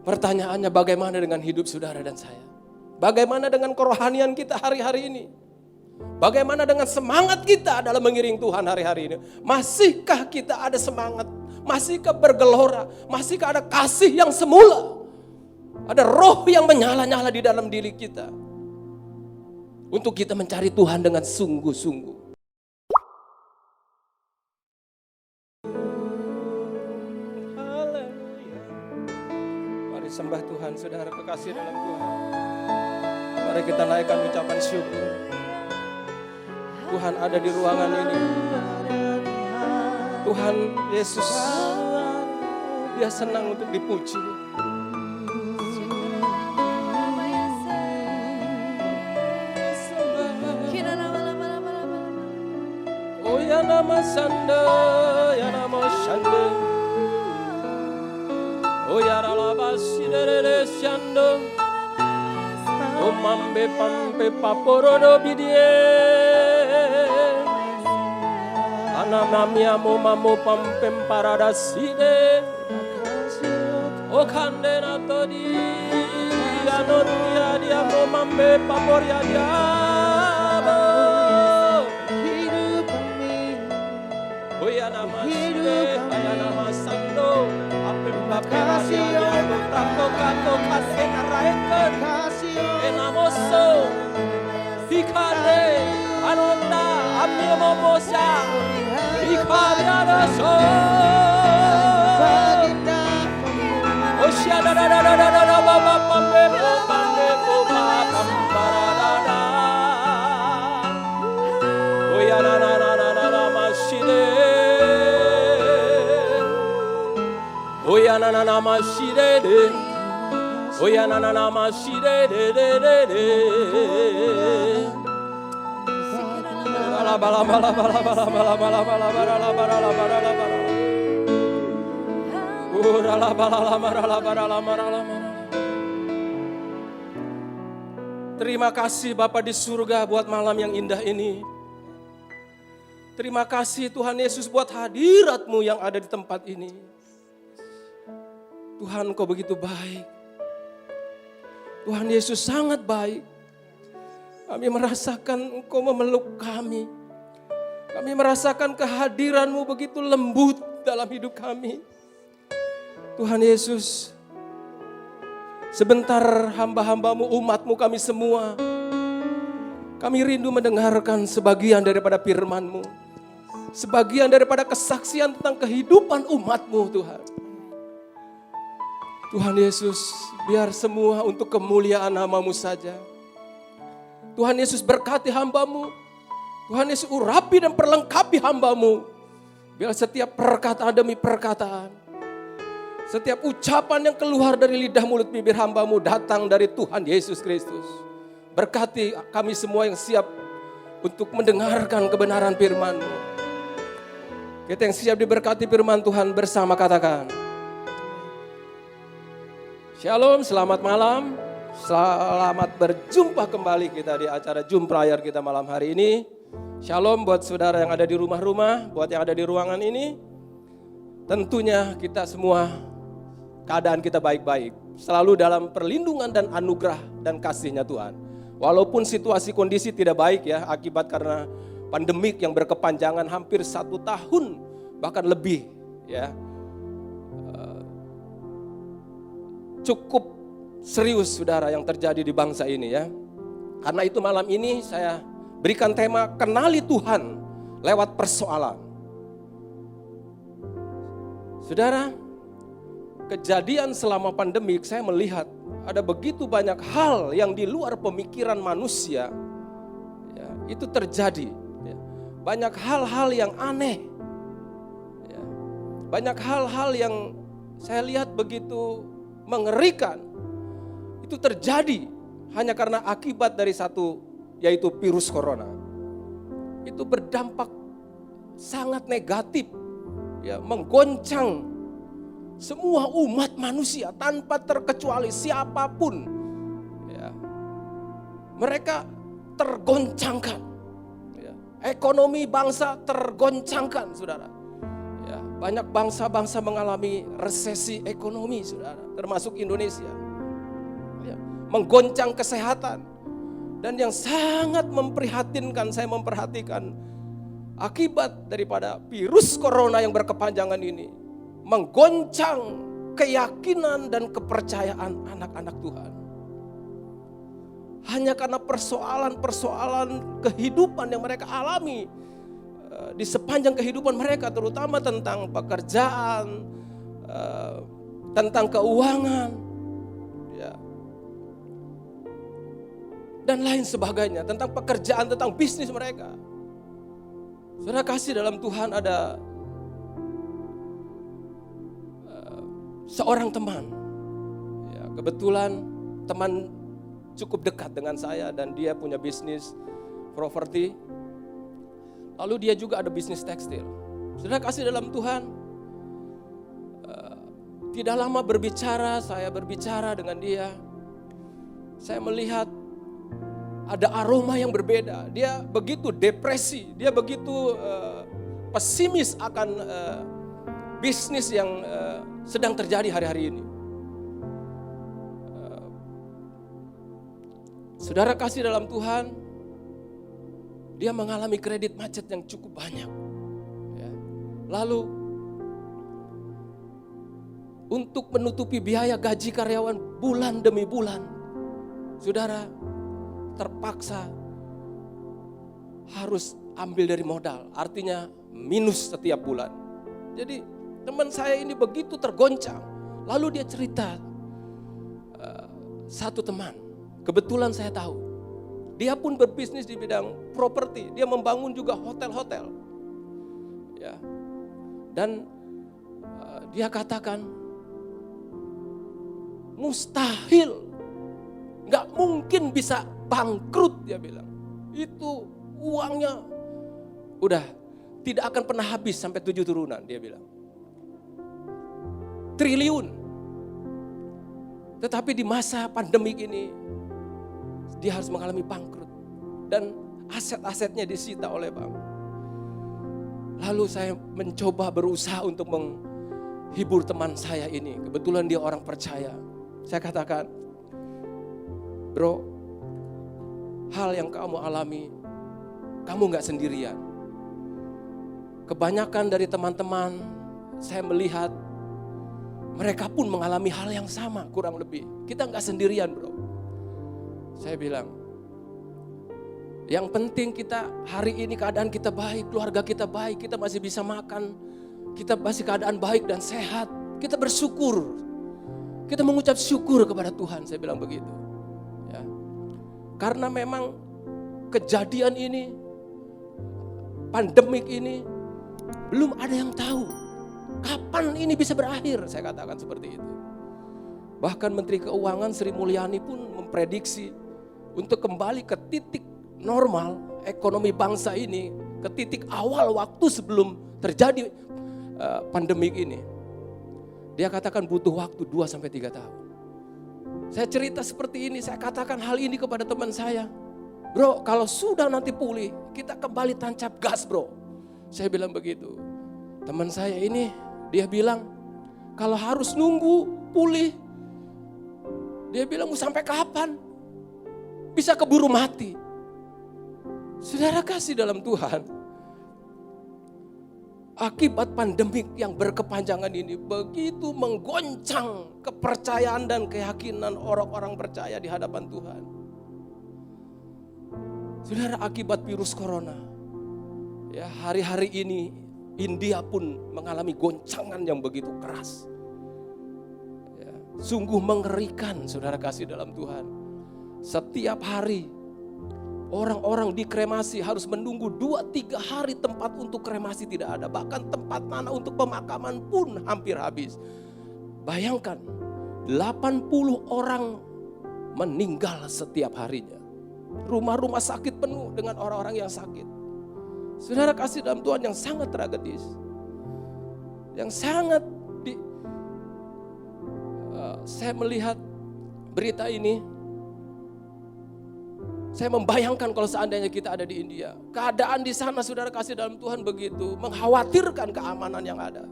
Pertanyaannya, bagaimana dengan hidup saudara dan saya? Bagaimana dengan kerohanian kita hari-hari ini? Bagaimana dengan semangat kita dalam mengiring Tuhan hari-hari ini? Masihkah kita ada semangat? Masihkah bergelora? Masihkah ada kasih yang semula? Ada roh yang menyala-nyala di dalam diri kita untuk kita mencari Tuhan dengan sungguh-sungguh. Haleluya. Mari sembah Tuhan, saudara kekasih dalam Tuhan. Mari kita naikkan ucapan syukur. Tuhan ada di ruangan ini. Tuhan Yesus, Dia senang untuk dipuji. Oh ya nama sanda, ya nama shanda. Oh ya ralabasi derere shanda. Oh mambe pampe paporodo bidie. Anamami amo mamo pampem paradaside. Oh kandena todi. Anotia dia mo mambe paporia dia. Oh ya nama side, ya nama sando. Apem papera dia mo tako kako kasena raekan. Enamoso, Hikade, Anonda, Amimomosa, Hikade Anaso, Oshia da da da da da da da baba pambe pambe papa pamparada, Oya na na na na na na mashide, Oya na na na mashide. Oh ya na na na ma shi de de de de de. Bala bala bala bala bala bala bala bala bala bala bala bala bala. Ura la bala la mara la bara la mara la mara. Terima kasih Bapa di surga buat malam yang indah ini. Terima kasih Tuhan Yesus buat hadirat-Mu yang ada di tempat ini. Tuhan, Kau begitu baik. Tuhan Yesus sangat baik. Kami merasakan Engkau memeluk kami. Kami merasakan kehadiran-Mu begitu lembut dalam hidup kami. Tuhan Yesus, sebentar hamba-hamba-Mu, umat-Mu, kami semua, kami rindu mendengarkan sebagian daripada firman-Mu. Sebagian daripada kesaksian tentang kehidupan umat-Mu Tuhan. Tuhan Yesus, biar semua untuk kemuliaan nama-Mu saja. Tuhan Yesus berkati hamba-Mu. Tuhan Yesus urapi dan perlengkapi hamba-Mu. Biar setiap perkataan demi perkataan, setiap ucapan yang keluar dari lidah mulut bibir hamba-Mu datang dari Tuhan Yesus Kristus. Berkati kami semua yang siap untuk mendengarkan kebenaran firman-Mu. Kita yang siap diberkati firman Tuhan bersama katakan, Shalom, selamat malam. Selamat berjumpa kembali kita di acara Zoom Prayer kita malam hari ini. Shalom buat saudara yang ada di rumah-rumah, buat yang ada di ruangan ini. Tentunya kita semua keadaan kita baik-baik. Selalu dalam perlindungan dan anugerah dan kasih-Nya Tuhan. Walaupun situasi kondisi tidak baik ya, akibat karena pandemik yang berkepanjangan hampir 1 tahun bahkan lebih ya. Cukup serius saudara yang terjadi di bangsa ini ya. Karena itu malam ini saya berikan tema kenali Tuhan lewat persoalan. Saudara, kejadian selama pandemik saya melihat ada begitu banyak hal yang di luar pemikiran manusia ya, itu terjadi ya. Banyak hal-hal yang aneh ya. Banyak hal-hal yang saya lihat begitu mengerikan. Itu terjadi hanya karena akibat dari satu, yaitu virus corona. Itu berdampak sangat negatif ya, menggoncang semua umat manusia tanpa terkecuali siapapun ya. Mereka tergoncangkan ya. Ekonomi bangsa tergoncangkan saudara ya. Banyak bangsa-bangsa mengalami resesi ekonomi, saudara, termasuk Indonesia. Ya, menggoncang kesehatan. Dan yang sangat memprihatinkan, saya memperhatikan akibat daripada virus corona yang berkepanjangan ini menggoncang keyakinan dan kepercayaan anak-anak Tuhan. Hanya karena persoalan-persoalan kehidupan yang mereka alami di sepanjang kehidupan mereka, terutama tentang pekerjaan, tentang keuangan, ya, dan lain sebagainya, tentang pekerjaan, tentang bisnis mereka. Saudara kasih dalam Tuhan, ada seorang teman, ya, kebetulan teman cukup dekat dengan saya dan dia punya bisnis properti. Lalu dia juga ada bisnis tekstil. Saudara kasih dalam Tuhan, tidak lama berbicara, saya berbicara dengan dia. Saya melihat ada aroma yang berbeda. Dia begitu depresi, dia begitu pesimis akan bisnis yang sedang terjadi hari-hari ini. Saudara kasih dalam Tuhan, dia mengalami kredit macet yang cukup banyak. Ya. Lalu untuk menutupi biaya gaji karyawan bulan demi bulan, saudara terpaksa harus ambil dari modal. Artinya minus setiap bulan. Jadi teman saya ini begitu tergoncang. Lalu dia cerita, satu teman, kebetulan saya tahu, dia pun berbisnis di bidang properti. Dia membangun juga hotel-hotel. Ya. Dan dia katakan, mustahil, gak mungkin bisa bangkrut, dia bilang. Itu uangnya udah tidak akan pernah habis sampai 7 turunan, dia bilang. Triliun. Tetapi di masa pandemik ini, dia harus mengalami bangkrut. Dan aset-asetnya disita oleh bank. Lalu saya mencoba berusaha untuk menghibur teman saya ini. Kebetulan dia orang percaya. Saya katakan, bro, hal yang kamu alami, kamu gak sendirian. Kebanyakan dari teman-teman saya melihat, mereka pun mengalami hal yang sama kurang lebih. Kita gak sendirian, bro. Saya bilang, yang penting kita hari ini keadaan kita baik, keluarga kita baik, kita masih bisa makan, kita masih keadaan baik dan sehat. Kita bersyukur, kita mengucap syukur kepada Tuhan, saya bilang begitu. Ya. Karena memang kejadian ini, pandemik ini, belum ada yang tahu kapan ini bisa berakhir, saya katakan seperti itu. Bahkan Menteri Keuangan Sri Mulyani pun memprediksi untuk kembali ke titik normal ekonomi bangsa ini, ke titik awal waktu sebelum terjadi pandemik ini. Dia katakan butuh waktu 2-3 tahun. Saya cerita seperti ini, saya katakan hal ini kepada teman saya. Bro, kalau sudah nanti pulih, kita kembali tancap gas, bro. Saya bilang begitu. Teman saya ini, dia bilang, kalau harus nunggu pulih, dia bilang mau sampai kapan? Bisa keburu mati. Saudara kasih dalam Tuhan, akibat pandemik yang berkepanjangan ini begitu menggoncang kepercayaan dan keyakinan orang-orang percaya di hadapan Tuhan. Saudara, akibat virus corona, ya hari-hari ini India pun mengalami goncangan yang begitu keras. Ya, sungguh mengerikan, saudara kasih dalam Tuhan. Setiap hari orang-orang dikremasi harus menunggu 2-3 hari, tempat untuk kremasi tidak ada. Bahkan tempat tanah untuk pemakaman pun hampir habis. Bayangkan 80 orang meninggal setiap harinya. Rumah-rumah sakit penuh dengan orang-orang yang sakit. Saudara kasih dalam Tuhan, yang sangat tragedis. Yang sangat saya melihat berita ini, saya membayangkan kalau seandainya kita ada di India. Keadaan di sana, saudara kasih dalam Tuhan, begitu mengkhawatirkan keamanan yang ada.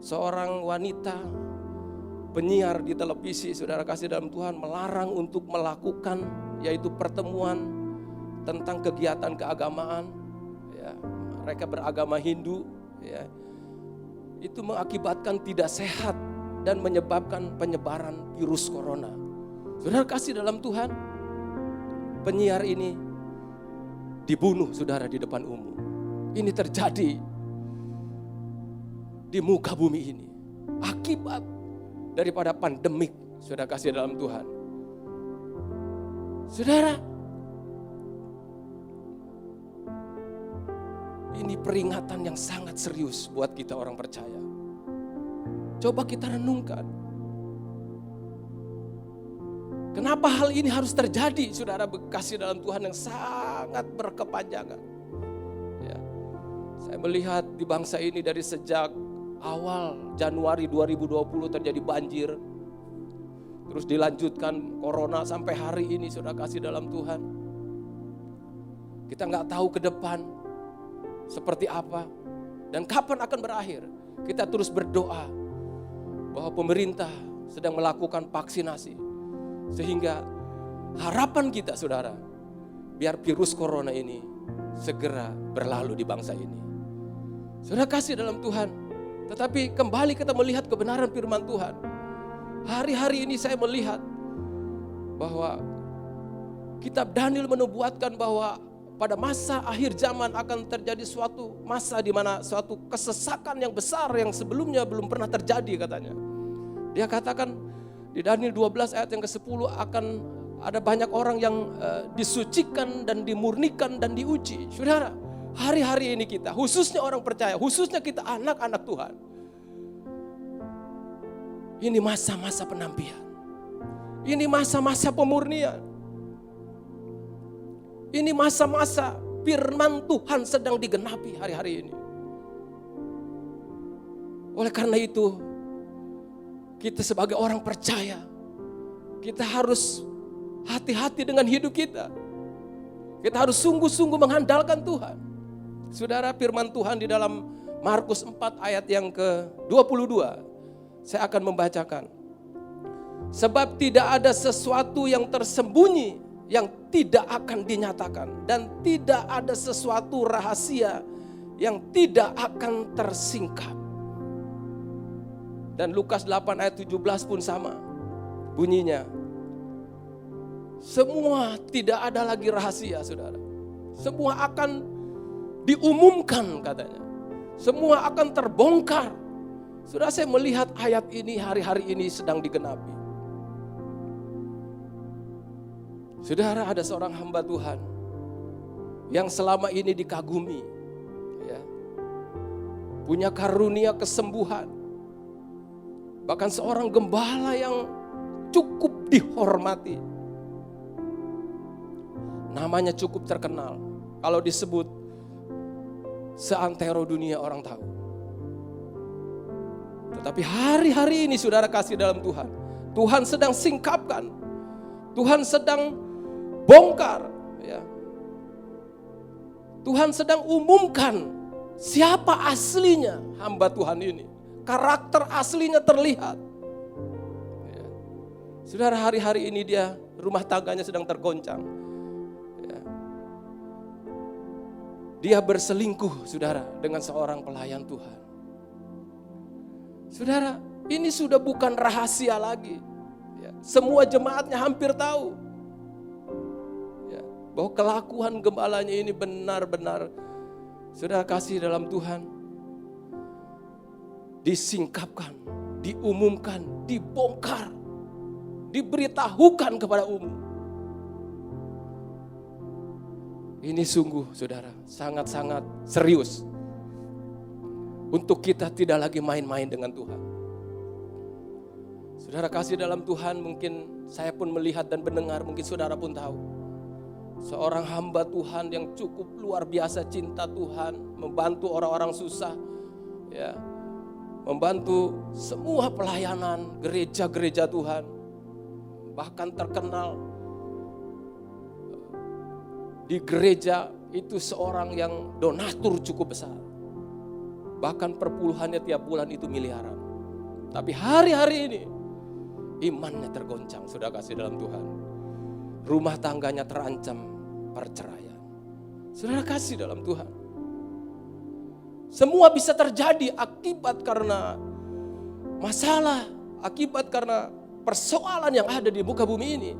seorang wanita penyiar di televisi, saudara kasih dalam Tuhan, melarang untuk melakukan yaitu pertemuan tentang kegiatan keagamaan. Ya, mereka beragama Hindu, ya, itu mengakibatkan tidak sehat dan menyebabkan penyebaran virus corona. Saudara kasih dalam Tuhan, penyiar ini dibunuh, saudara, di depan umum. Ini terjadi di muka bumi ini akibat daripada pandemik, saudara kasih dalam Tuhan. Saudara, ini peringatan yang sangat serius buat kita orang percaya. Coba kita renungkan. Kenapa hal ini harus terjadi, saudara kasih dalam Tuhan, yang sangat berkepanjangan. Ya. Saya melihat di bangsa ini dari sejak awal Januari 2020 terjadi banjir. Terus dilanjutkan corona sampai hari ini, saudara kasih dalam Tuhan. Kita nggak tahu ke depan seperti apa dan kapan akan berakhir. Kita terus berdoa bahwa pemerintah sedang melakukan vaksinasi. Sehingga harapan kita, saudara, biar virus corona ini segera berlalu di bangsa ini. Saudara kasih dalam Tuhan. Tetapi kembali kita melihat kebenaran firman Tuhan. Hari-hari ini saya melihat bahwa kitab Daniel menubuatkan bahwa pada masa akhir zaman akan terjadi suatu masa di mana suatu kesesakan yang besar yang sebelumnya belum pernah terjadi, katanya. Dia katakan di Daniel 12 ayat yang ke-10 akan ada banyak orang yang disucikan dan dimurnikan dan diuji. Saudara, hari-hari ini kita, khususnya orang percaya, khususnya kita anak-anak Tuhan, ini masa-masa penampian. Ini masa-masa pemurnian. Ini masa-masa firman Tuhan sedang digenapi hari-hari ini. Oleh karena itu, kita sebagai orang percaya, kita harus hati-hati dengan hidup kita. Kita harus sungguh-sungguh mengandalkan Tuhan. Saudara, firman Tuhan di dalam Markus 4 ayat yang ke-22, saya akan membacakan. Sebab tidak ada sesuatu yang tersembunyi yang tidak akan dinyatakan, dan tidak ada sesuatu rahasia yang tidak akan tersingkap. Dan Lukas 8 ayat 17 pun sama bunyinya. Semua tidak ada lagi rahasia, saudara. Semua akan diumumkan, katanya. Semua akan terbongkar. Saudara, saya melihat ayat ini hari-hari ini sedang digenapi. Saudara, ada seorang hamba Tuhan yang selama ini dikagumi, ya, punya karunia kesembuhan. Bahkan seorang gembala yang cukup dihormati. Namanya cukup terkenal. Kalau disebut seantero dunia orang tahu. Tetapi hari-hari ini, saudara kasih dalam Tuhan, Tuhan sedang singkapkan, Tuhan sedang bongkar, ya. Tuhan sedang umumkan siapa aslinya hamba Tuhan ini. Karakter aslinya terlihat, ya. Saudara, hari-hari ini dia rumah tangganya sedang tergoncang, ya. Dia berselingkuh, saudara, dengan seorang pelayan Tuhan. Saudara, ini sudah bukan rahasia lagi, ya. Semua jemaatnya hampir tahu, ya, bahwa kelakuan gembalanya ini benar-benar, saudara kasih dalam Tuhan, disingkapkan, diumumkan, dibongkar, diberitahukan kepada umum. Ini sungguh, saudara, sangat-sangat serius untuk kita tidak lagi main-main dengan Tuhan. Saudara kasih dalam Tuhan, mungkin saya pun melihat dan mendengar, mungkin saudara pun tahu. Seorang hamba Tuhan yang cukup luar biasa cinta Tuhan, membantu orang-orang susah, ya, membantu semua pelayanan gereja-gereja Tuhan. Bahkan terkenal di gereja itu seorang yang donatur cukup besar. Bahkan perpuluhannya tiap bulan itu miliaran. Tapi hari-hari ini imannya tergoncang, sudah kasih dalam Tuhan. Rumah tangganya terancam perceraian. Saudara kasih dalam Tuhan. Semua bisa terjadi akibat karena masalah, akibat karena persoalan yang ada di muka bumi ini.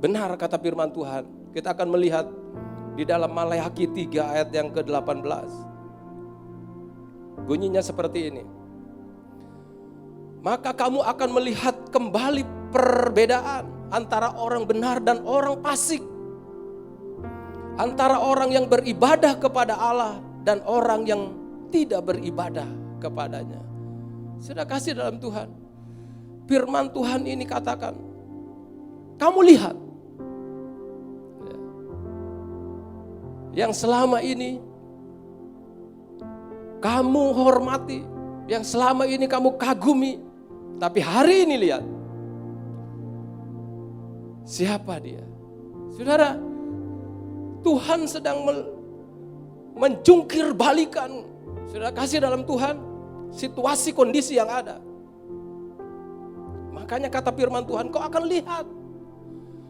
Benar kata firman Tuhan. Kita akan melihat di dalam Maleakhi 3 ayat yang ke-18. Bunyinya seperti ini. Maka kamu akan melihat kembali perbedaan antara orang benar dan orang fasik. Antara orang yang beribadah kepada Allah dan orang yang tidak beribadah kepadanya. Sudah kasih dalam Tuhan. Firman Tuhan ini katakan, kamu lihat. Yang selama ini kamu hormati, yang selama ini kamu kagumi, tapi hari ini lihat, siapa dia? Saudara, Tuhan sedang menjungkir balikan, saudara kasih dalam Tuhan, situasi kondisi yang ada. Makanya kata firman Tuhan, kau akan lihat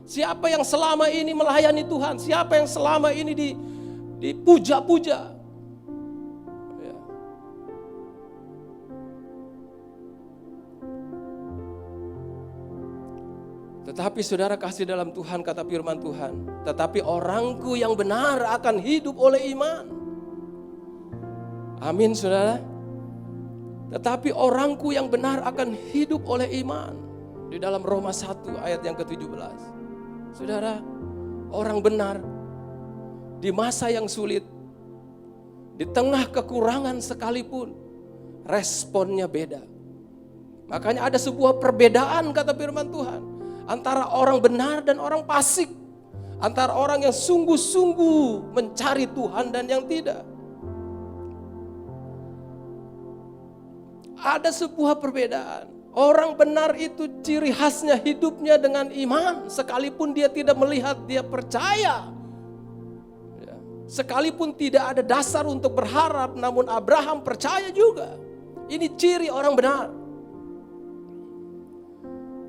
siapa yang selama ini melayani Tuhan, siapa yang selama ini dipuja-puja. Ya. Tetapi saudara kasih dalam Tuhan, kata firman Tuhan, tetapi orangku yang benar akan hidup oleh iman. Amin saudara. Tetapi orangku yang benar akan hidup oleh iman. Di dalam Roma 1 ayat yang ke-17. Saudara, orang benar di masa yang sulit, di tengah kekurangan sekalipun, responnya beda. Makanya ada sebuah perbedaan kata firman Tuhan, antara orang benar dan orang fasik, antara orang yang sungguh-sungguh mencari Tuhan dan yang tidak. Ada sebuah perbedaan. Orang benar itu ciri khasnya hidupnya dengan iman. Sekalipun dia tidak melihat, dia percaya. Sekalipun tidak ada dasar untuk berharap, namun Abraham percaya juga. Ini ciri orang benar.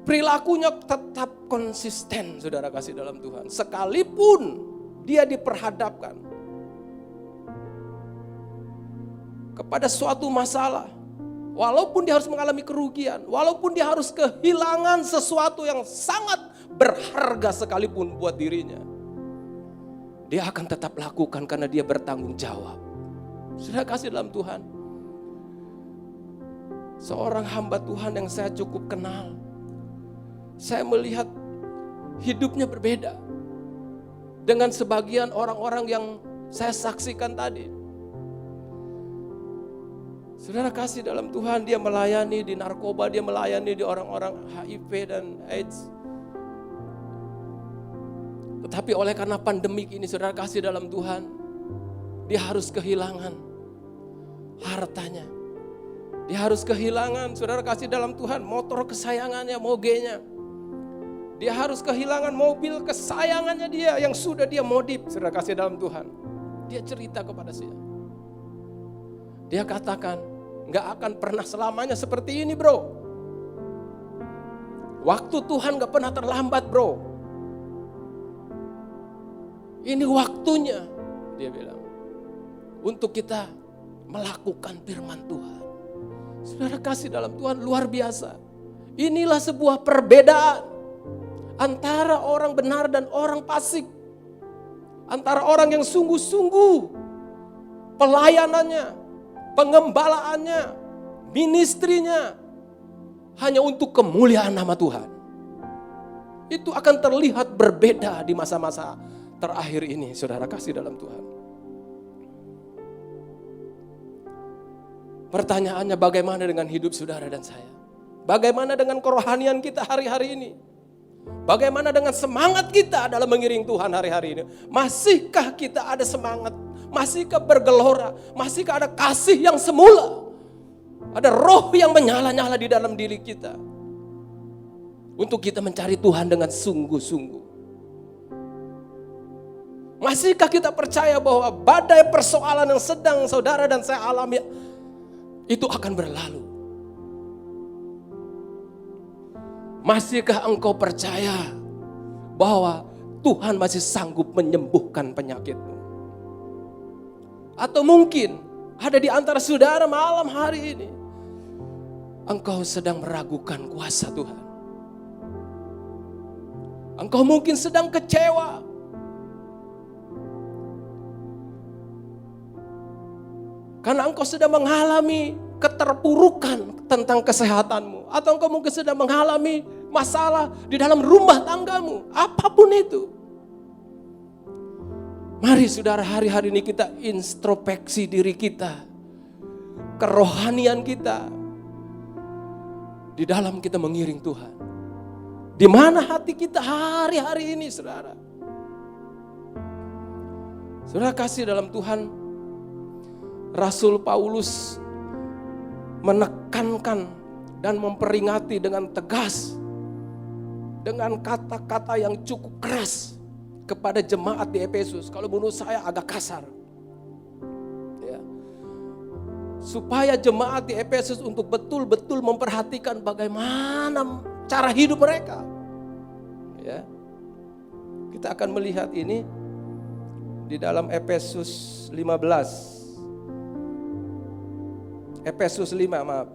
Perilakunya tetap konsisten, saudara kasih dalam Tuhan. Sekalipun dia diperhadapkan kepada suatu masalah, walaupun dia harus mengalami kerugian, walaupun dia harus kehilangan sesuatu yang sangat berharga sekalipun buat dirinya, dia akan tetap lakukan karena dia bertanggung jawab. Sudah kasih dalam Tuhan. Seorang hamba Tuhan yang saya cukup kenal, saya melihat hidupnya berbeda dengan sebagian orang-orang yang saya saksikan tadi. Saudara kasih dalam Tuhan, dia melayani di narkoba, dia melayani di orang-orang HIV dan AIDS. Tetapi oleh karena pandemik ini, saudara kasih dalam Tuhan, dia harus kehilangan hartanya. Dia harus kehilangan, saudara kasih dalam Tuhan, motor kesayangannya, mogenya. Dia harus kehilangan mobil kesayangannya dia yang sudah dia modif, saudara kasih dalam Tuhan. Dia cerita kepada saya. Dia katakan, gak akan pernah selamanya seperti ini bro. Waktu Tuhan gak pernah terlambat bro. Ini waktunya, dia bilang, untuk kita melakukan firman Tuhan. Saudara kasih dalam Tuhan luar biasa. Inilah sebuah perbedaan antara orang benar dan orang fasik. Antara orang yang sungguh-sungguh pelayanannya, pengembalaannya, ministrinya hanya untuk kemuliaan nama Tuhan. Itu akan terlihat berbeda di masa-masa terakhir ini, saudara kasih dalam Tuhan. Pertanyaannya, bagaimana dengan hidup saudara dan saya? Bagaimana dengan kerohanian kita hari-hari ini? Bagaimana dengan semangat kita dalam mengiring Tuhan hari-hari ini? Masihkah kita ada semangat? Masihkah bergelora? Masihkah ada kasih yang semula? Ada roh yang menyala-nyala di dalam diri kita untuk kita mencari Tuhan dengan sungguh-sungguh. Masihkah kita percaya bahwa badai persoalan yang sedang saudara dan saya alami itu akan berlalu? Masihkah engkau percaya bahwa Tuhan masih sanggup menyembuhkan penyakitmu? Atau mungkin ada di antara saudara malam hari ini, engkau sedang meragukan kuasa Tuhan. Engkau mungkin sedang kecewa. Karena engkau sedang mengalami keterpurukan tentang kesehatanmu. Atau engkau mungkin sedang mengalami masalah di dalam rumah tanggamu. Apapun itu. Mari saudara, hari-hari ini kita introspeksi diri kita. Kerohanian kita. Di dalam kita mengiring Tuhan. Di mana hati kita hari-hari ini saudara. Saudara kasih dalam Tuhan, Rasul Paulus menekankan dan memperingati dengan tegas. Dengan kata-kata yang cukup keras. Kepada jemaat di Efesus, kalau menurut saya agak kasar. Ya. Supaya jemaat di Efesus untuk betul-betul memperhatikan bagaimana cara hidup mereka. Ya. Kita akan melihat ini di dalam Efesus 15. Efesus 5, maaf.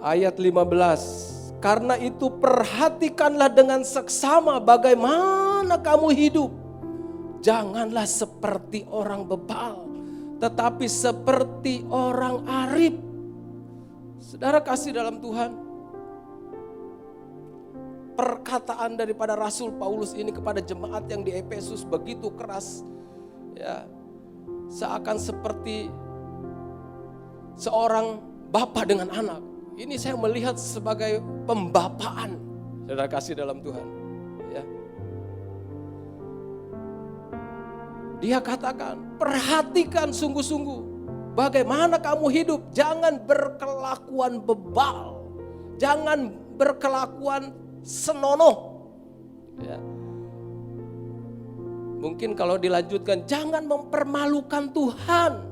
Ayat 15. Karena itu perhatikanlah dengan seksama bagaimana kamu hidup. Janganlah seperti orang bebal, tetapi seperti orang arif. Saudara kasih dalam Tuhan, perkataan daripada Rasul Paulus ini kepada jemaat yang di Efesus begitu keras. Ya, seakan seperti seorang bapa dengan anak. Ini saya melihat sebagai pembapaan. Saudara kasih dalam Tuhan. Ya. Dia katakan, perhatikan sungguh-sungguh bagaimana kamu hidup. Jangan berkelakuan bebal. Jangan berkelakuan senonoh. Ya. Mungkin kalau dilanjutkan, jangan mempermalukan Tuhan.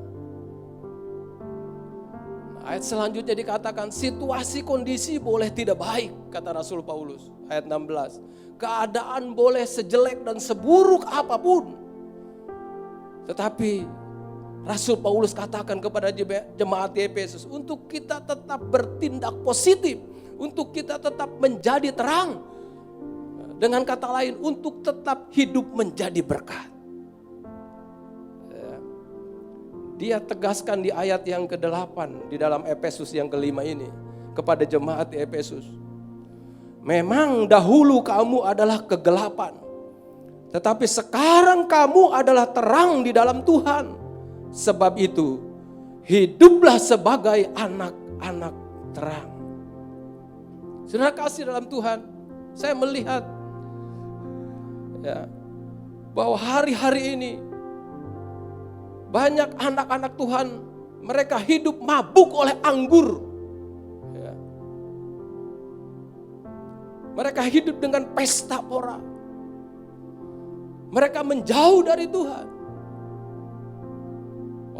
Ayat selanjutnya dikatakan situasi kondisi boleh tidak baik, kata Rasul Paulus. Ayat 16. Keadaan boleh sejelek dan seburuk apapun. Tetapi Rasul Paulus katakan kepada jemaat di Efesus untuk kita tetap bertindak positif, untuk kita tetap menjadi terang. Dengan kata lain, untuk tetap hidup menjadi berkat. Dia tegaskan di ayat yang ke-8 di dalam Efesus yang ke-5 ini kepada jemaat di Efesus. Memang dahulu kamu adalah kegelapan, tetapi sekarang kamu adalah terang di dalam Tuhan. Sebab itu hiduplah sebagai anak-anak terang. Saudara kasih dalam Tuhan, saya melihat ya, bahwa hari-hari ini banyak anak-anak Tuhan, mereka hidup mabuk oleh anggur. Ya. Mereka hidup dengan pesta pora. Mereka menjauh dari Tuhan.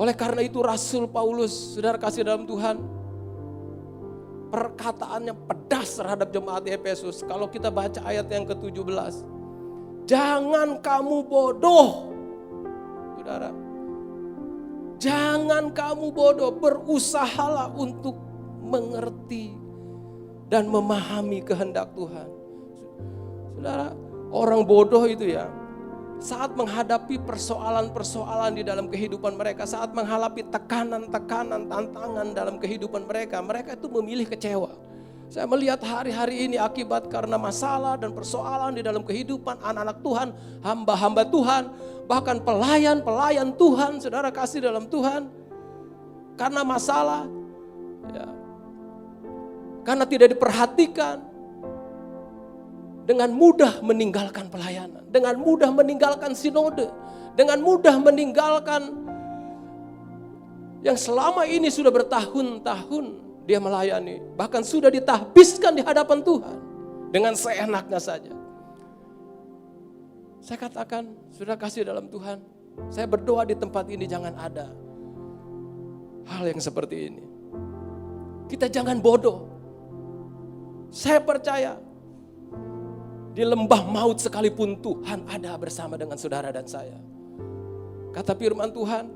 Oleh karena itu Rasul Paulus, saudara kasih dalam Tuhan, perkataannya pedas terhadap jemaat di Efesus. Kalau kita baca ayat yang ke-17. Jangan kamu bodoh, saudara. Jangan kamu bodoh, berusahalah untuk mengerti dan memahami kehendak Tuhan. Saudara, orang bodoh itu ya, saat menghadapi persoalan-persoalan di dalam kehidupan mereka, saat menghadapi tekanan-tekanan, tantangan dalam kehidupan mereka, mereka itu memilih kecewa. Saya melihat hari-hari ini akibat karena masalah dan persoalan di dalam kehidupan anak-anak Tuhan, hamba-hamba Tuhan, bahkan pelayan-pelayan Tuhan, saudara kasih dalam Tuhan. Karena masalah, ya, karena tidak diperhatikan, dengan mudah meninggalkan pelayanan, dengan mudah meninggalkan sinode, dengan mudah meninggalkan yang selama ini sudah bertahun-tahun dia melayani, bahkan sudah ditahbiskan di hadapan Tuhan dengan seenaknya saja. Saya katakan, sudah kasih dalam Tuhan, saya berdoa di tempat ini jangan ada hal yang seperti ini. Kita jangan bodoh. Saya percaya di lembah maut sekalipun Tuhan ada bersama dengan saudara dan saya. Kata firman Tuhan,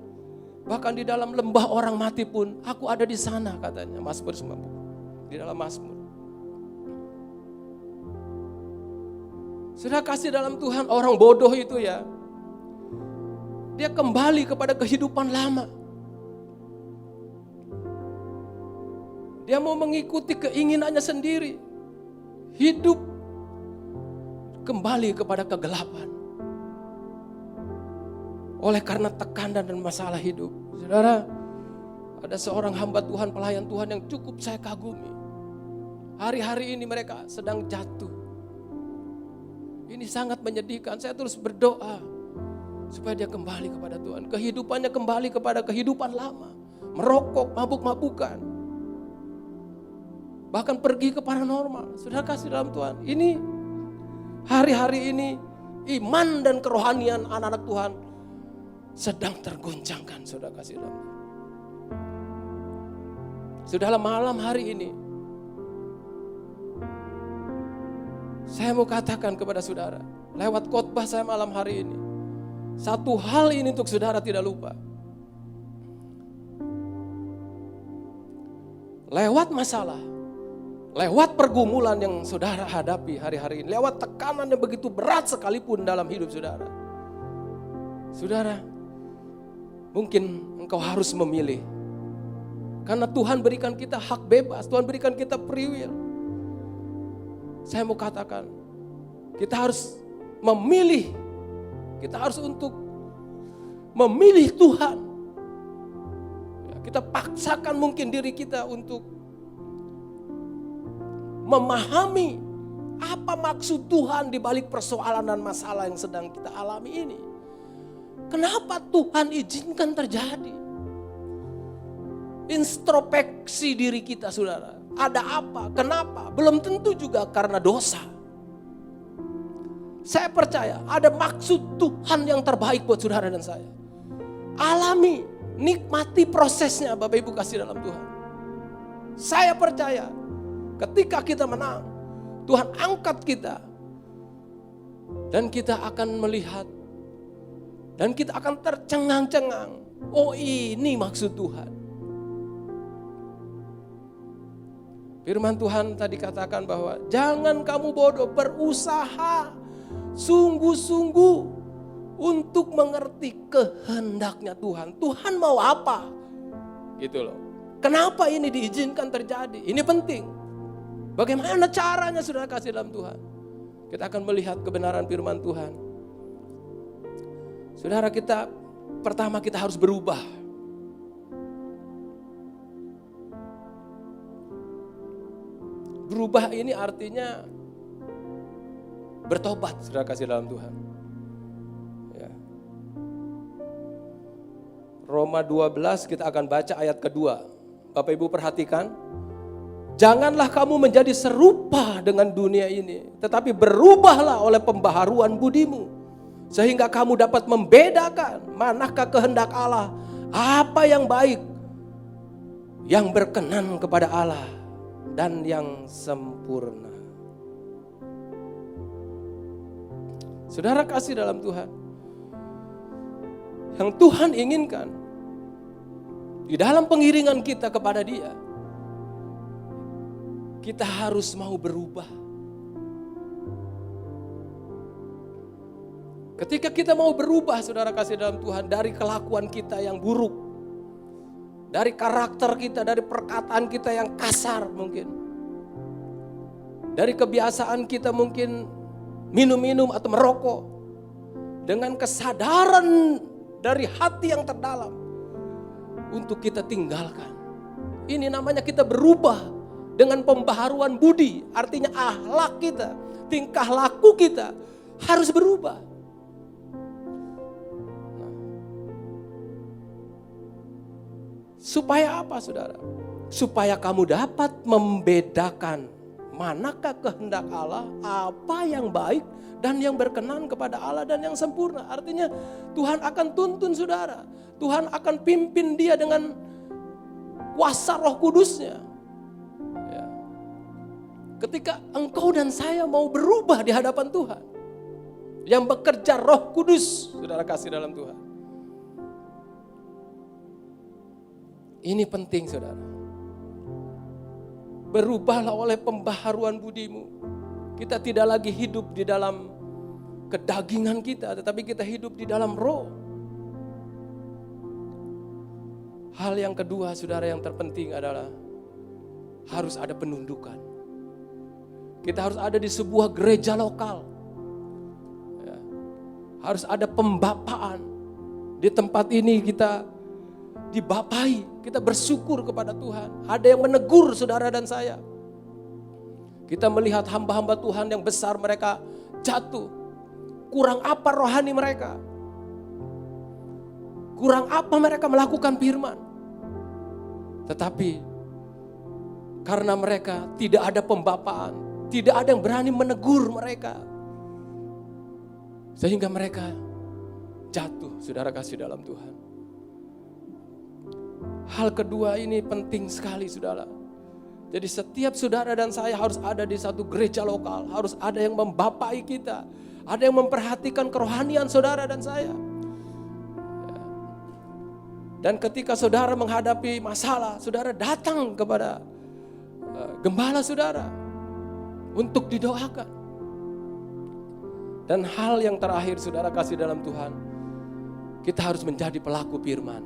bahkan di dalam lembah orang mati pun aku ada di sana, katanya Mazmur 90. Di dalam Mazmur. Sudah kasih dalam Tuhan, orang bodoh itu ya, dia kembali kepada kehidupan lama. Dia mau mengikuti keinginannya sendiri. Hidup kembali kepada kegelapan. Oleh karena tekanan dan masalah hidup. Saudara, ada seorang hamba Tuhan, pelayan Tuhan yang cukup saya kagumi. Hari-hari ini mereka sedang jatuh. Ini sangat menyedihkan. Saya terus berdoa supaya dia kembali kepada Tuhan. Kehidupannya kembali kepada kehidupan lama. Merokok, mabuk-mabukan. Bahkan pergi ke paranormal. Sudah kasih dalam Tuhan. Ini hari-hari ini iman dan kerohanian anak-anak Tuhan sedang tergoncangkan. Sudah kasih dalam Tuhan. Sudahlah malam hari ini saya mau katakan kepada saudara, lewat khotbah saya malam hari ini, satu hal ini untuk saudara tidak lupa. Lewat masalah, lewat pergumulan yang saudara hadapi hari-hari ini, lewat tekanan yang begitu berat sekalipun dalam hidup saudara. Saudara, mungkin engkau harus memilih. Karena Tuhan berikan kita hak bebas, Tuhan berikan kita free will. Saya mau katakan, kita harus memilih. Kita harus untuk memilih Tuhan. Kita paksakan mungkin diri kita untuk memahami apa maksud Tuhan di balik persoalan dan masalah yang sedang kita alami ini. Kenapa Tuhan izinkan terjadi? Introspeksi diri kita, saudara. Ada apa? Kenapa? Belum tentu juga karena dosa. Saya percaya ada maksud Tuhan yang terbaik buat saudara dan saya. Alami, nikmati prosesnya Bapak Ibu kasih dalam Tuhan. Saya percaya ketika kita menang, Tuhan angkat kita. Dan kita akan melihat. Dan kita akan tercengang-cengang. Oh, ini maksud Tuhan. Firman Tuhan tadi katakan bahwa jangan kamu bodoh, berusaha sungguh-sungguh untuk mengerti kehendaknya Tuhan. Tuhan mau apa? Gitu loh. Kenapa ini diizinkan terjadi? Ini penting. Bagaimana caranya saudara kasih dalam Tuhan? Kita akan melihat kebenaran firman Tuhan. Saudara, pertama kita harus berubah. Berubah ini artinya bertobat, saudara kasih dalam Tuhan. Ya. Roma 12 kita akan baca ayat kedua. Bapak Ibu perhatikan. Janganlah kamu menjadi serupa dengan dunia ini, tetapi berubahlah oleh pembaharuan budimu. Sehingga kamu dapat membedakan manakah kehendak Allah, apa yang baik, yang berkenan kepada Allah, dan yang sempurna. Saudara kasih dalam Tuhan, yang Tuhan inginkan di dalam pengiringan kita kepada Dia, kita harus mau berubah. Ketika kita mau berubah, saudara kasih dalam Tuhan, dari kelakuan kita yang buruk, dari karakter kita, dari perkataan kita yang kasar mungkin. Dari kebiasaan kita mungkin minum-minum atau merokok. Dengan kesadaran dari hati yang terdalam untuk kita tinggalkan. Ini namanya kita berubah dengan pembaharuan budi. Artinya akhlak kita, tingkah laku kita harus berubah. Supaya apa saudara? Supaya kamu dapat membedakan manakah kehendak Allah, apa yang baik dan yang berkenan kepada Allah dan yang sempurna. Artinya Tuhan akan tuntun saudara. Tuhan akan pimpin dia dengan kuasa Roh Kudusnya. Ya. Ketika engkau dan saya mau berubah di hadapan Tuhan, yang bekerja Roh Kudus, saudara kasih dalam Tuhan. Ini penting saudara. Berubahlah oleh pembaharuan budimu. Kita tidak lagi hidup di dalam kedagingan kita, tetapi kita hidup di dalam roh. Hal yang kedua saudara yang terpenting adalah harus ada penundukan. Kita harus ada di sebuah gereja lokal. Ya. Harus ada pembapaan. Di tempat ini kita dibapai, kita bersyukur kepada Tuhan. Ada yang menegur saudara dan saya. Kita melihat hamba-hamba Tuhan yang besar, mereka jatuh. Kurang apa rohani mereka? Kurang apa mereka melakukan firman? Tetapi karena mereka tidak ada pembapaan, tidak ada yang berani menegur mereka, sehingga mereka jatuh, saudara kasih dalam Tuhan. Hal kedua ini penting sekali saudara. Jadi setiap saudara dan saya harus ada di satu gereja lokal, harus ada yang membapai kita, ada yang memperhatikan kerohanian saudara dan saya. Dan ketika saudara menghadapi masalah, saudara datang kepada gembala saudara untuk didoakan. Dan hal yang terakhir saudara kasih dalam Tuhan, kita harus menjadi pelaku firman.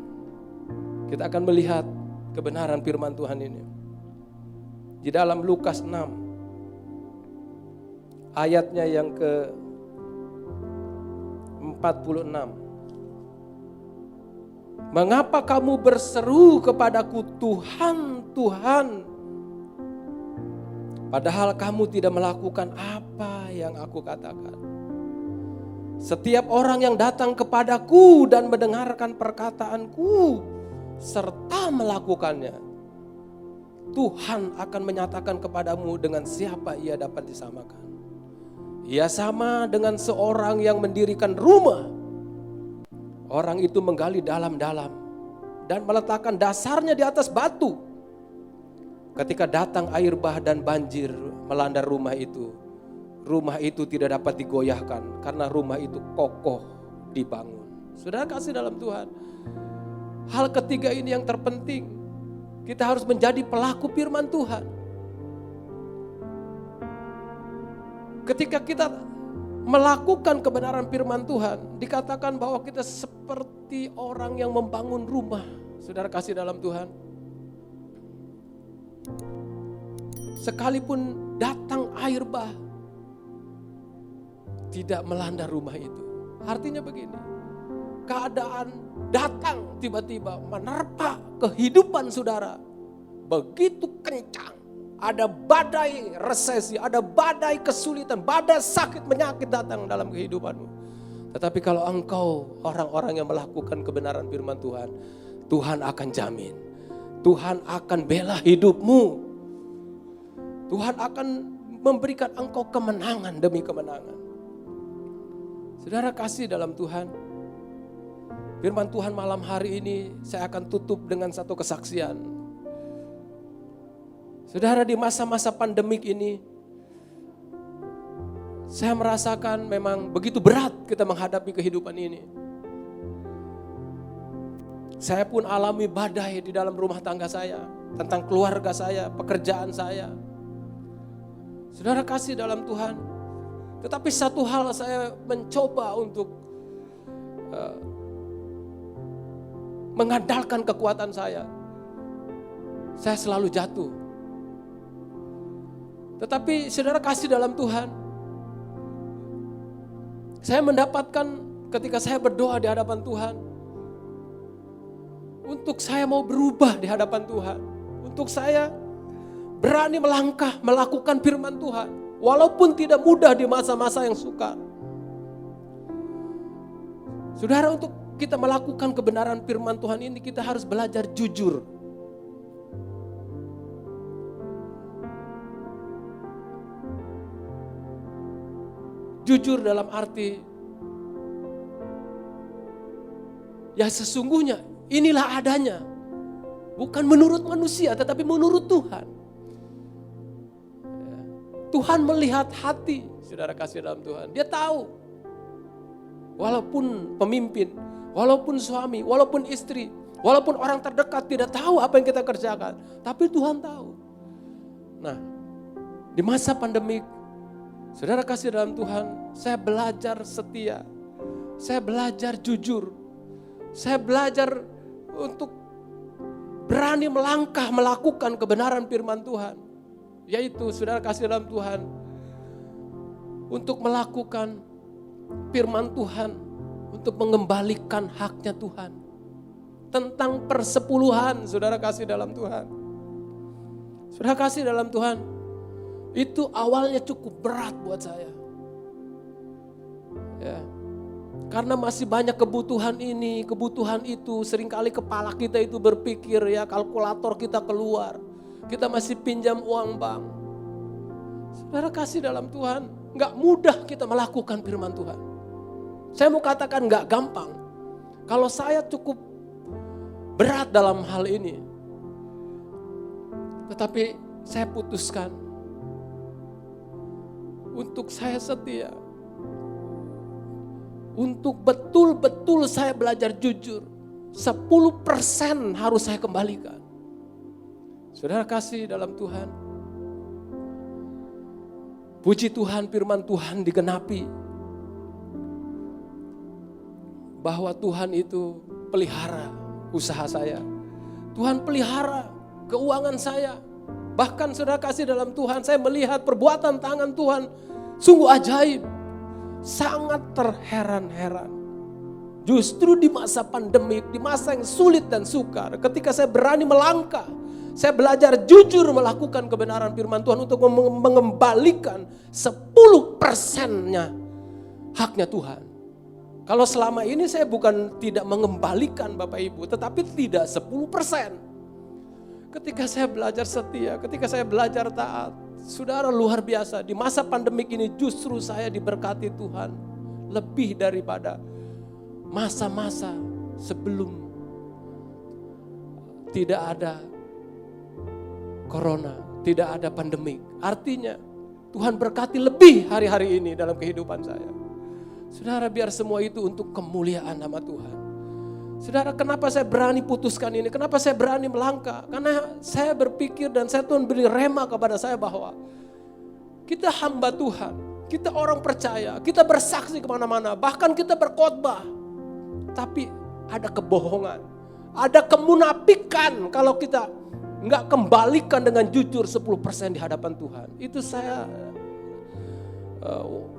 Kita akan melihat kebenaran firman Tuhan ini. Di dalam Lukas 6, ayatnya yang ke-46. Mengapa kamu berseru kepadaku Tuhan, Tuhan, padahal kamu tidak melakukan apa yang aku katakan. Setiap orang yang datang kepadaku dan mendengarkan perkataanku serta melakukannya, Tuhan akan menyatakan kepadamu dengan siapa ia dapat disamakan. Ia sama dengan seorang yang mendirikan rumah. Orang itu menggali dalam-dalam dan meletakkan dasarnya di atas batu. Ketika datang air bah dan banjir melanda rumah itu tidak dapat digoyahkan karena rumah itu kokoh dibangun. Saudara kasih dalam Tuhan. Hal ketiga ini yang terpenting. Kita harus menjadi pelaku firman Tuhan. Ketika kita melakukan kebenaran firman Tuhan, dikatakan bahwa kita seperti orang yang membangun rumah. Saudara kasih dalam Tuhan. Sekalipun datang air bah, tidak melanda rumah itu. Artinya begini, keadaan datang tiba-tiba menerpa kehidupan saudara. Begitu kencang. Ada badai resesi, ada badai kesulitan, badai sakit penyakit datang dalam kehidupanmu. Tetapi kalau engkau orang-orang yang melakukan kebenaran firman Tuhan, Tuhan akan jamin. Tuhan akan bela hidupmu. Tuhan akan memberikan engkau kemenangan demi kemenangan. Saudara kasih dalam Tuhan. Firman Tuhan malam hari ini saya akan tutup dengan satu kesaksian. Saudara, di masa-masa pandemik ini, saya merasakan memang begitu berat kita menghadapi kehidupan ini. Saya pun alami badai di dalam rumah tangga saya, tentang keluarga saya, pekerjaan saya. Saudara kasih dalam Tuhan. Tetapi satu hal saya mencoba untuk mengandalkan kekuatan saya. Saya selalu jatuh. Tetapi saudara kasih dalam Tuhan. Saya mendapatkan ketika saya berdoa di hadapan Tuhan. Untuk saya mau berubah di hadapan Tuhan. Untuk saya berani melangkah melakukan firman Tuhan. Walaupun tidak mudah di masa-masa yang sukar. Saudara, untuk kita melakukan kebenaran firman Tuhan ini kita harus belajar jujur. Jujur dalam arti ya sesungguhnya inilah adanya. Bukan menurut manusia tetapi menurut Tuhan. Tuhan melihat hati, saudara kasih dalam Tuhan. Dia tahu. Walaupun pemimpin, walaupun suami, walaupun istri, walaupun orang terdekat tidak tahu apa yang kita kerjakan. Tapi Tuhan tahu. Nah, di masa pandemik, saudara kasih dalam Tuhan, saya belajar setia. Saya belajar jujur. Saya belajar untuk berani melangkah melakukan kebenaran firman Tuhan. Yaitu saudara kasih dalam Tuhan, untuk melakukan firman Tuhan, untuk mengembalikan haknya Tuhan. Tentang persepuluhan, saudara kasih dalam Tuhan. Saudara kasih dalam Tuhan, itu awalnya cukup berat buat saya. Ya. Karena masih banyak kebutuhan ini, kebutuhan itu. Seringkali kepala kita itu berpikir ya, kalkulator kita keluar. Kita masih pinjam uang bank. Saudara kasih dalam Tuhan, gak mudah kita melakukan firman Tuhan. Saya mau katakan gak gampang. Kalau saya cukup berat dalam hal ini. Tetapi saya putuskan untuk saya setia. Untuk betul-betul saya belajar jujur. 10% harus saya kembalikan. Saudara kasih dalam Tuhan. Puji Tuhan, firman Tuhan digenapi. Bahwa Tuhan itu pelihara usaha saya. Tuhan pelihara keuangan saya. Bahkan saudara kasih dalam Tuhan, saya melihat perbuatan tangan Tuhan sungguh ajaib. Sangat terheran-heran. Justru di masa pandemik, di masa yang sulit dan sukar, ketika saya berani melangkah, saya belajar jujur melakukan kebenaran firman Tuhan untuk mengembalikan 10%-nya haknya Tuhan. Kalau selama ini saya bukan tidak mengembalikan Bapak Ibu, tetapi tidak 10%. Ketika saya belajar setia, ketika saya belajar taat, saudara luar biasa. Di masa pandemik ini justru saya diberkati Tuhan lebih daripada masa-masa sebelum tidak ada corona, tidak ada pandemik. Artinya Tuhan berkati lebih hari-hari ini dalam kehidupan saya. Saudara, biar semua itu untuk kemuliaan nama Tuhan. Saudara, kenapa saya berani putuskan ini? Kenapa saya berani melangkah? Karena saya berpikir dan saya Tuhan beri rema kepada saya bahwa kita hamba Tuhan, kita orang percaya, kita bersaksi kemana-mana, bahkan kita berkhotbah. Tapi ada kebohongan, ada kemunafikan kalau kita nggak kembalikan dengan jujur 10% di hadapan Tuhan. Itu saya,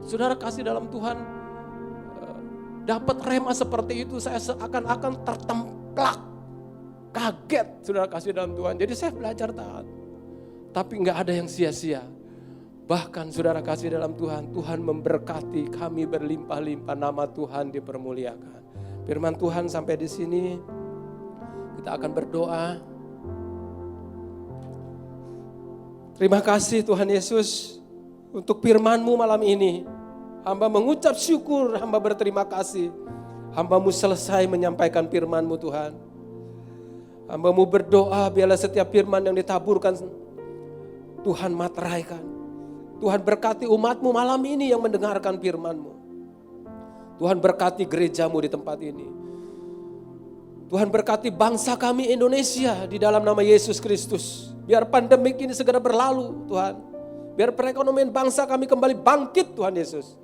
saudara kasih dalam Tuhan, dapat rema seperti itu, saya seakan-akan tertemplak, kaget saudara kasih dalam Tuhan. Jadi saya belajar taat, tapi nggak ada yang sia-sia. Bahkan saudara kasih dalam Tuhan, Tuhan memberkati kami berlimpah-limpah, nama Tuhan dipermuliakan. Firman Tuhan sampai di sini, kita akan berdoa. Terima kasih Tuhan Yesus untuk firman-Mu malam ini. Hamba mengucap syukur, hamba berterima kasih. Hamba-Mu selesai menyampaikan firman-Mu Tuhan. Hamba-Mu berdoa biarlah setiap firman yang ditaburkan Tuhan materaikan. Tuhan berkati umat-Mu malam ini yang mendengarkan firman-Mu. Tuhan berkati gereja-Mu di tempat ini. Tuhan berkati bangsa kami Indonesia di dalam nama Yesus Kristus. Biar pandemik ini segera berlalu Tuhan. Biar perekonomian bangsa kami kembali bangkit Tuhan Yesus.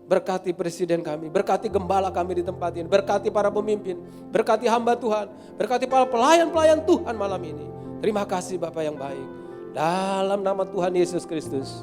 Berkati presiden kami, berkati gembala kami di tempat ini, berkati para pemimpin, berkati hamba Tuhan, berkati para pelayan-pelayan Tuhan malam ini. Terima kasih Bapa yang baik. Dalam nama Tuhan Yesus Kristus.